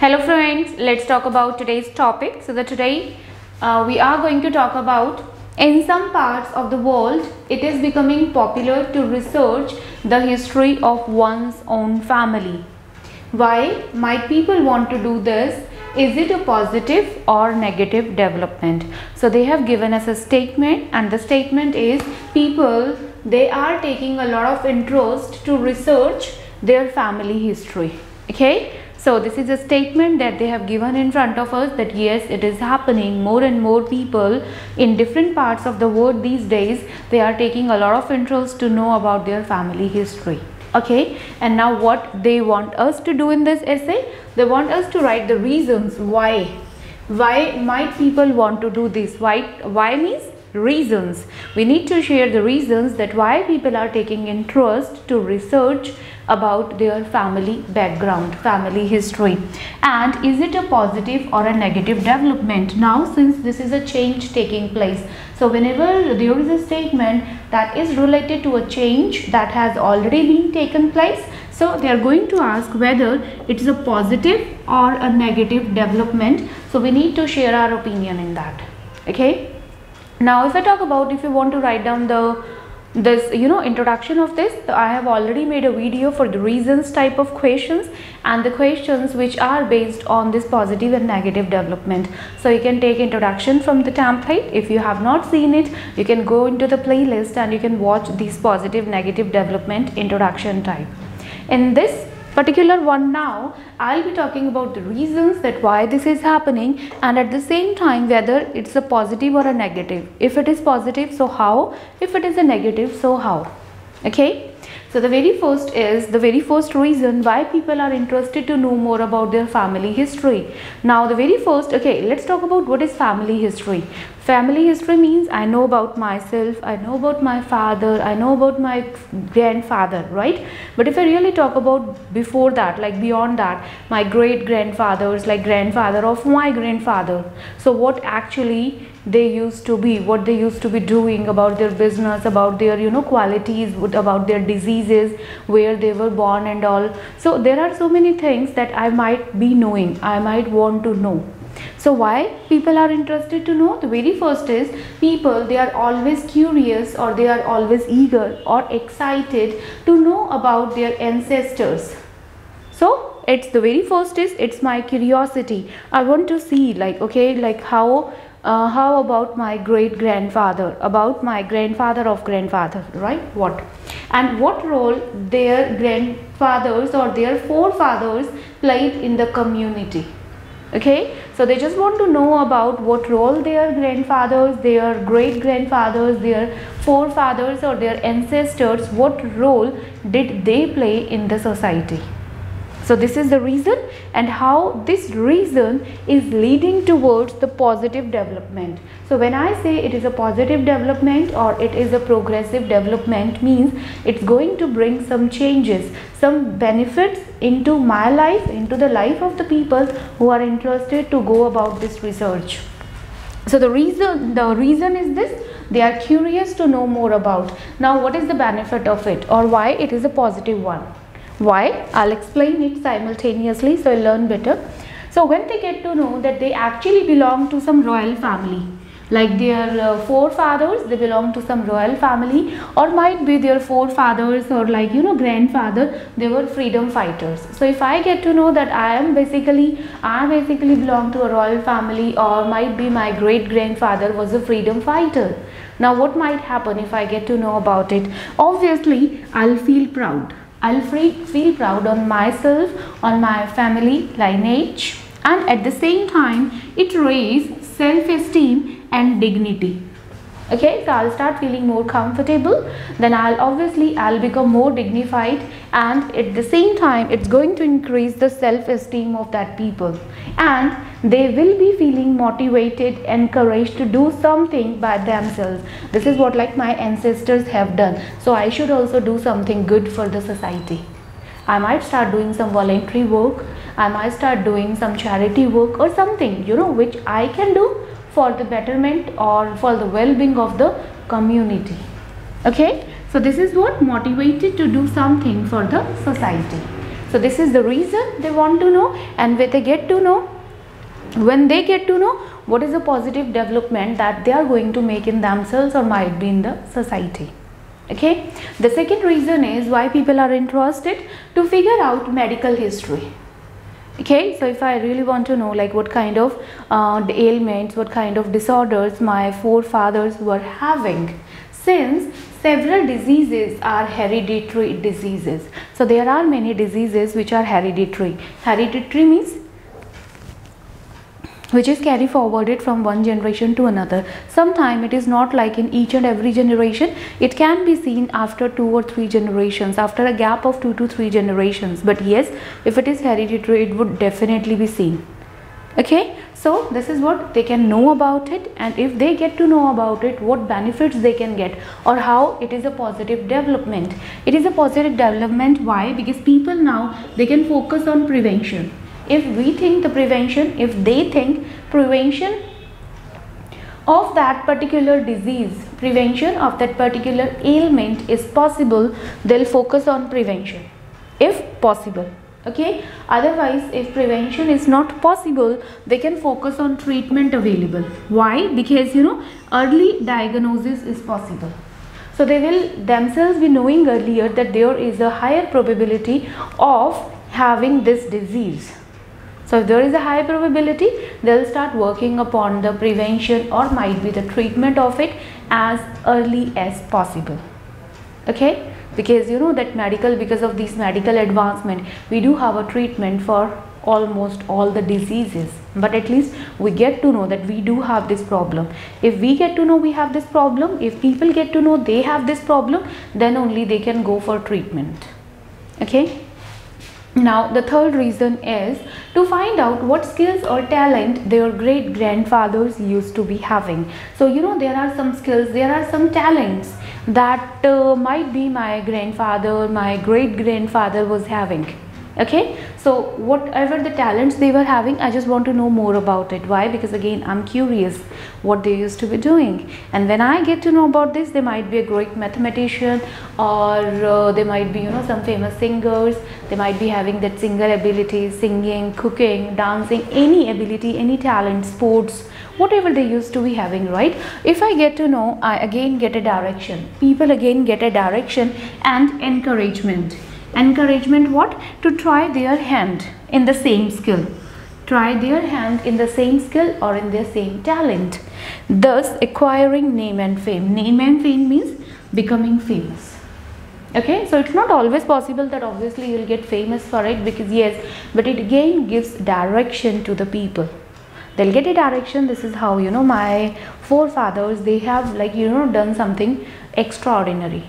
Hello friends, let's talk about today's topic. So today we are going to talk about, in some parts of the world it is becoming popular to research the history of one's own family. Why might people want to do this? Is it a positive or negative development? So they have given us a statement, and the statement is people, they are taking a lot of interest to research their family history. Okay, so this is a statement that they have given in front of us, that yes, it is happening. More and more people in different parts of the world these days, they are taking a lot of interest to know about their family history. Okay, and now what they want us to do in this essay, they want us to write the reasons why might people want to do this. Why means reasons. We need to share the reasons that why people are taking interest to research about their family background, family history, and is it a positive or a negative development. Now since this is a change taking place, so whenever there is a statement that is related to a change that has already been taken place, so they are going to ask whether it is a positive or a negative development. So we need to share our opinion in that. Okay, now if I talk about, if you want to write down this introduction of this, so I have already made a video for the reasons type of questions and the questions which are based on this positive and negative development. So you can take introduction from the template. If you have not seen it, you can go into the playlist and you can watch these positive negative development introduction type. In this particular one, now I'll be talking about the reasons that why this is happening, and at the same time whether it's a positive or a negative. If it is positive, so how? If it is a negative, so how? Okay, so the very first reason why people are interested to know more about their family history. Now the very first, okay, let's talk about what is family history. Family history means I know about myself, I know about my father, I know about my grandfather, right? But if I really talk about before that, like beyond that, my great grandfathers, like grandfather of my grandfather, so what actually they used to be, what they used to be doing, about their business, about their qualities, about their diseases, where they were born and all. So there are so many things that I might be knowing, I might want to know. So why people are interested to know? The very first is people, they are always curious, or they are always eager or excited to know about their ancestors. So it's the very first is, it's my curiosity. I want to see, like, okay, like how about my great grandfather, about my grandfather of grandfather, right? What and what role their grandfathers or their forefathers played in the community. Okay, so they just want to know about what role their grandfathers, their great grandfathers, their forefathers or their ancestors, what role did they play in the society. So this is the reason, and how this reason is leading towards the positive development. So when I say it is a positive development or it is a progressive development, means it's going to bring some changes, some benefits into my life, into the life of the people who are interested to go about this research. So the reason is this, they are curious to know more about. Now what is the benefit of it, or why it is a positive one? Why? I'll explain it simultaneously so you'll learn better. So when they get to know that they actually belong to some royal family, like their forefathers, they belong to some royal family, or might be their forefathers or like grandfather, they were freedom fighters. So if I get to know that I basically belong to a royal family, or might be my great grandfather was a freedom fighter. Now what might happen if I get to know about it? Obviously I'll feel proud. I'll feel proud on myself, on my family lineage, and at the same time it raises self-esteem and dignity. Okay, so I'll start feeling more comfortable, then I'll become more dignified, and at the same time it's going to increase the self-esteem of that people, and they will be feeling motivated, encouraged to do something by themselves. This is what like my ancestors have done, so I should also do something good for the society. I might start doing some voluntary work, I might start doing some charity work or something which I can do for the betterment or for the well-being of the community. Okay, so this is what motivated to do something for the society. So this is the reason they want to know, and when they get to know, what is the positive development that they are going to make in themselves or might be in the society. Okay, the second reason is why people are interested to figure out medical history. Okay, so if I really want to know like what kind of ailments, what kind of disorders my forefathers were having, since several diseases are hereditary diseases. So there are many diseases which are hereditary. Hereditary means which is carried forwarded from one generation to another. Sometimes it is not like in each and every generation. It can be seen after 2 or 3 generations, after a gap of 2 to 3 generations. But yes, if it is hereditary, it would definitely be seen. Okay, so this is what they can know about it, and if they get to know about it, what benefits they can get, or how it is a positive development. It is a positive development. Why? Because people now, they can focus on prevention. If we think the prevention, if they think prevention of that particular disease, prevention of that particular ailment is possible, they'll focus on prevention if possible. Okay, otherwise if prevention is not possible, they can focus on treatment available. Why? Because early diagnosis is possible. So they will themselves be knowing earlier that there is a higher probability of having this disease. So if there is a high probability, they'll start working upon the prevention or might be the treatment of it as early as possible. Okay, because that because of this medical advancement, we do have a treatment for almost all the diseases, but at least we get to know that we do have this problem. If we get to know we have this problem, if people get to know they have this problem, then only they can go for treatment. Okay. Now the third reason is to find out what skills or talent their great grandfathers used to be having. So there are some skills, there are some talents that might be my grandfather, my great grandfather was having. Okay, so whatever the talents they were having, I just want to know more about it. Why? Because again, I'm curious what they used to be doing, and when I get to know about this, they might be a great mathematician, or they might be some famous singers. They might be having that singer ability, singing, cooking, dancing, any ability, any talent, sports, whatever they used to be having, right? If I get to know, I again get a direction. People again get a direction and encouragement. Encouragement what? To try their hand in the same skill. Try their hand in the same skill or in their same talent. Thus acquiring name and fame. Name and fame means becoming famous. Okay, so it's not always possible that obviously you'll get famous for it, because yes, but it again gives direction to the people. They'll get a direction. This is how my forefathers, they have done something extraordinary.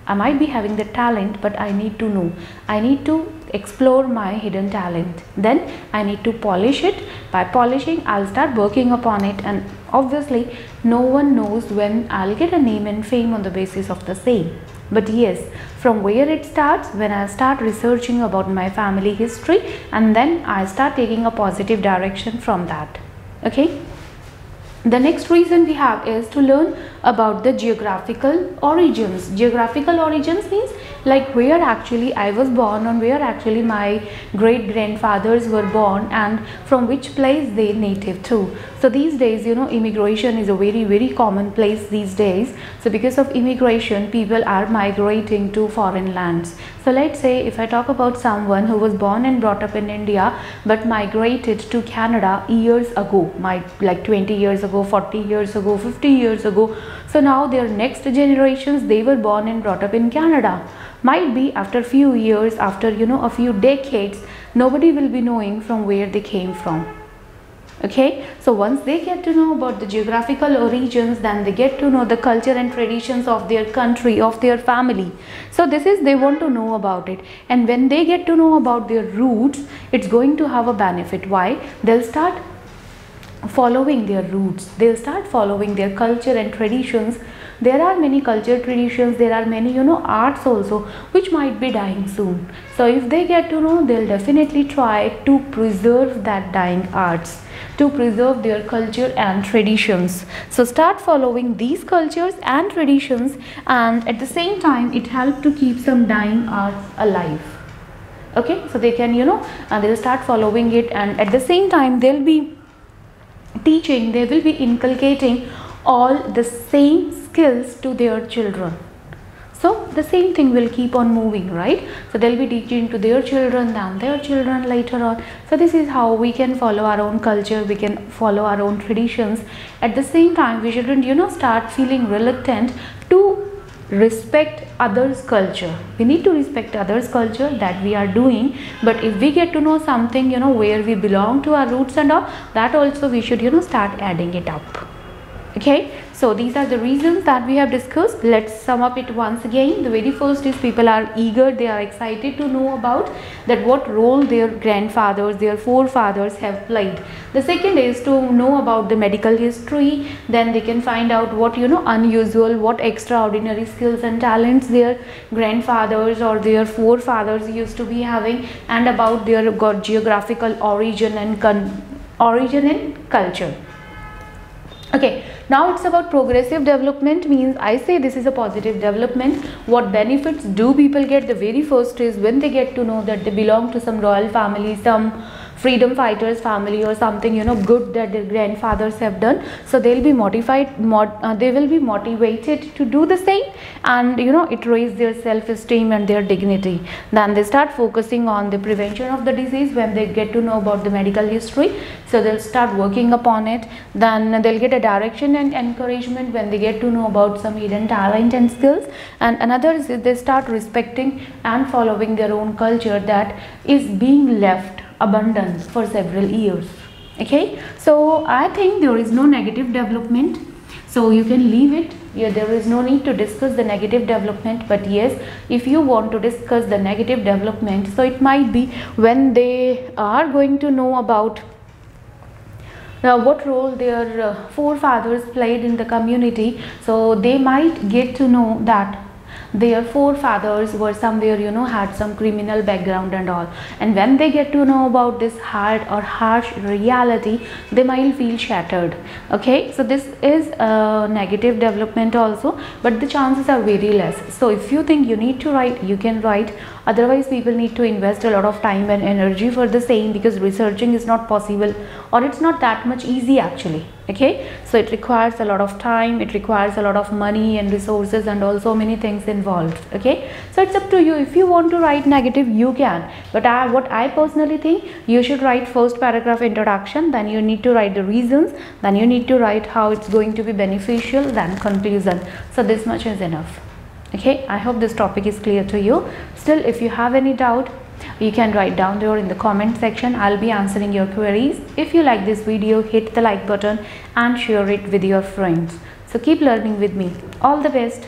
I might be having the talent, but I need to know. I need to explore my hidden talent. Then I need to polish it. By polishing, I'll start working upon it, and obviously no one knows when I'll get a name and fame on the basis of the same. But yes, from where it starts, when I start researching about my family history, and then I start taking a positive direction from that. Okay. The next reason we have is to learn about the geographical origins. Geographical origins means like where actually I was born, and where actually my great grandfathers were born, and from which place they native to. So these days immigration is a very common place these days. So because of immigration, people are migrating to foreign lands. So let's say if I talk about someone who was born and brought up in India but migrated to Canada years ago, like 20 years ago, 40 years ago, 50 years ago. So now their next generations, they were born and brought up in Canada. Might be after a few years, after a few decades, nobody will be knowing from where they came from. Okay, so once they get to know about the geographical origins, then they get to know the culture and traditions of their country, of their family. So this is, they want to know about it, and when they get to know about their roots, it's going to have a benefit. Why? They'll start following their roots, they'll start following their culture and traditions. There are many culture traditions, there are many arts also which might be dying soon. So if they get to know, they'll definitely try to preserve that dying arts, to preserve their culture and traditions. So start following these cultures and traditions, and at the same time it helps to keep some dying arts alive. Okay, so they can, they'll start following it, and at the same time they'll be teaching, they will be inculcating all the same skills to their children. So the same thing will keep on moving, right? So they'll be teaching to their children, then their children later on. So this is how we can follow our own culture, we can follow our own traditions. At the same time, we shouldn't, start feeling reluctant to respect others' culture. We need to respect others' culture that we are doing, but if we get to know something, where we belong to our roots and all, that also we should, start adding it up. Okay, so these are the reasons that we have discussed. Let's sum up it once again. The very first is people are eager, they are excited to know about that what role their grandfathers, their forefathers have played. The second is to know about the medical history. Then they can find out what, unusual, what extraordinary skills and talents their grandfathers or their forefathers used to be having, and about their geographical origin and culture. Okay, now it's about progressive development, means I say this is a positive development. What benefits do people get? The very first is when they get to know that they belong to some royal family, some freedom fighters family or something, good that their grandfathers have done. So they'll be they will be motivated to do the same, and it raises their self-esteem and their dignity. Then they start focusing on the prevention of the disease when they get to know about the medical history. So they'll start working upon it. Then they'll get a direction and encouragement when they get to know about some hidden talent and skills. And another is they start respecting and following their own culture that is being left abundant for several years. Okay, so I think there is no negative development, so you can leave it. There is no need to discuss the negative development. But yes, if you want to discuss the negative development, so it might be when they are going to know about what role their forefathers played in the community. So they might get to know that their forefathers were somewhere, had some criminal background and all, and when they get to know about this hard or harsh reality, they might feel shattered. Okay, so this is a negative development also, but the chances are very less. So if you think you need to write, you can write. Otherwise, people need to invest a lot of time and energy for the same, because researching is not possible, or it's not that much easy actually. Okay, so it requires a lot of time, it requires a lot of money and resources and also many things involved. Okay, so it's up to you. If you want to write negative, you can, but what I personally think, you should write first paragraph introduction, then you need to write the reasons, then you need to write how it's going to be beneficial, then conclusion. So this much is enough. Okay, I hope this topic is clear to you. Still, if you have any doubt, you can write down there in the comment section. I'll be answering your queries. If you like this video, hit the like button and share it with your friends. So keep learning with me. All the best.